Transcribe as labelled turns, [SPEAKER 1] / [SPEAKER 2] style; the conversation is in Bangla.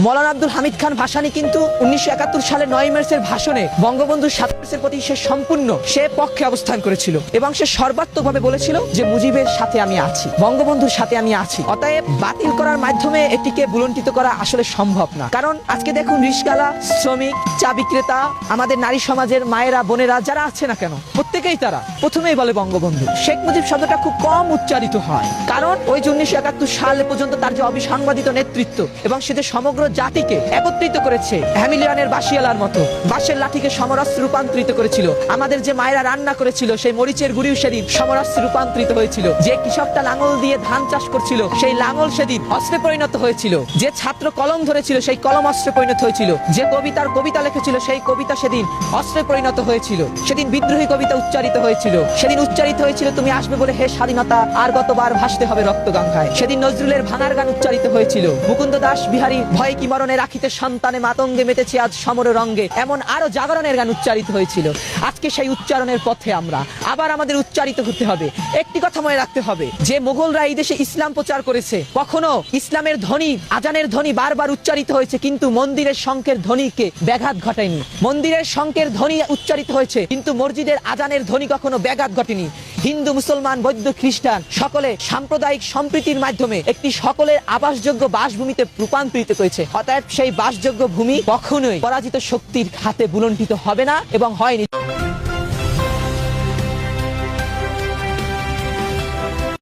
[SPEAKER 1] মৌলানা আব্দুল হামিদ খান ভাসানী কিন্তু 1971 সালে 9 মার্চের ভাষণে বঙ্গবন্ধুর 7 মার্চের প্রতি সে পক্ষে অবস্থান করেছিল এবং সে সর্বাত্মকভাবে বলেছিল যে মুজিবের সাথে আমি আছি, বঙ্গবন্ধুর সাথে আমি আছি। অতএব বাতিল করার মাধ্যমে এটিকে বুলন্ডিত করা আসলে সম্ভব না। কারণ আজকে দেখুন রিস্কালা, শ্রমিক, চা বিক্রেতা, আমাদের নারী সমাজের মায়েরা, বোনেরা যারা আছে না কেন, প্রত্যেকেই তারা প্রথমেই বলে বঙ্গবন্ধু। শেখ মুজিব শব্দটা খুব কম উচ্চারিত হয়, কারণ ওই 1971 সাল পর্যন্ত তার যে অবিসংবাদিত নেতৃত্ব এবং সে যে সমগ্র জাতিকে একত্রিত করেছে, হ্যামিলিয়ানের বাঁশিয়ালার মতো বাঁশের লাঠিকে সমরাস্ত্রে রূপান্তরিত করেছিল। আমাদের যে মায়েরা রান্না করেছিল সেই মরিচের গুঁড়িও সেদিন সমরাস্ত্রে রূপান্তরিত হয়েছিল। যে কৃষকটা লাঙল দিয়ে ধান চাষ করছিল সেই লাঙল সেদিন অস্ত্রে পরিণত হয়েছিল। যে ছাত্র কলম ধরেছিল সেই কলম অস্ত্রে পরিণত হয়েছিল। যে কবিতা লিখেছিল সেই কবিতা সেদিন অস্ত্রে পরিণত হয়েছিল। সেদিন বিদ্রোহী কবিতা উচ্চারিত হয়েছিল। সেদিন উচ্চারিত হয়েছিল তুমি আসবে বলে হে স্বাধীনতা, আর গতবার ভাসতে হবে রক্ত গঙ্গায়। সেদিন নজরুলের ভাঙার গান উচ্চারিত হয়েছিল। মুকুন্দ দাস বিহারী ভয় কি মরণে রাখিতে সন্তানে মাতঙ্গে মেতেছে আজ সমর রঙ্গে, এমন আরো জাগরণের গান উচ্চারিত হয়েছিল। আজকে সেই উচ্চারণের পথে আমরা আবার আমাদের উচ্চারিত করতে হবে। একটি কথা মনে রাখতে হবে যে মোগলরা এই দেশে ইসলাম প্রচার করেছে, কখনো ইসলামের ধ্বনি, আজানের ধ্বনি বারবার উচ্চারিত হয়েছে, কিন্তু মন্দিরের শঙ্খের ধ্বনিকে ব্যাঘাত ঘটায়নি। মন্দিরের শঙ্খের ধ্বনি উচ্চারিত হয়েছে, কিন্তু মসজিদের আজানের ধ্বনি কখনো ব্যাঘাত ঘটেনি। হিন্দু, মুসলমান, বৌদ্ধ, খ্রিস্টান সকলে সাম্প্রদায়িক সম্প্রীতির মাধ্যমে একটি সকলের আবাসযোগ্য বাসভূমিতে রূপান্তরিত করেছে। অতএব সেই বাসযোগ্য ভূমি কখনোই পরাজিত শক্তির হাতে বুলন্ডিত হবে না এবং হয়নি।